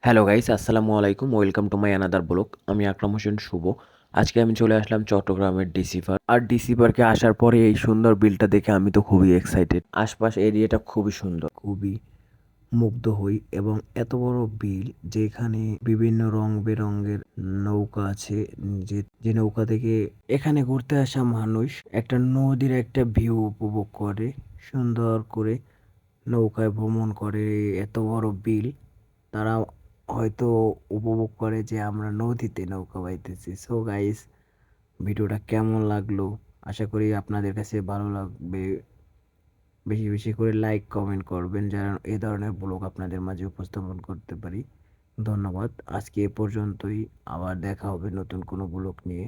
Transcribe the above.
Hello guys, আসসালামু আলাইকুম। Welcome to my another blog. আমি আকরাম হোসেন শুভ। আজকে আমি চলে আসলাম চট্টগ্রামের ডিসি পার্ক। আর ডিসি পার্কে আসার পরে এই সুন্দর বিলটা দেখে আমি তো খুবই এক্সাইটেড। আশপাশ এরিয়াটা খুবই সুন্দর, খুবই মুগ্ধ হই। এবং এত বড় বিল যেখানে বিভিন্ন রং বেরঙের নৌকা আছে, যে যে নৌকা থেকে এখানে ঘুরতে আসা মানুষ একটা নদীর একটা ভিউ উপভোগ করে, সুন্দর করে নৌকায় ভ্রমণ করে। এত বড় বিল তারা হয়তো উপভোগ করে যে আমরা নদীতে নৌকা বাইতেছি। সো গাইস, ভিডিওটা কেমন লাগলো? আশা করি আপনাদের কাছে ভালো লাগবে। বেশি বেশি করে লাইক কমেন্ট করবেন যেন এই ধরনের ব্লগ আপনাদের মাঝে উপস্থাপন করতে পারি। ধন্যবাদ। আজকে এ পর্যন্তই। আবার দেখা হবে নতুন কোনো ব্লগ নিয়ে।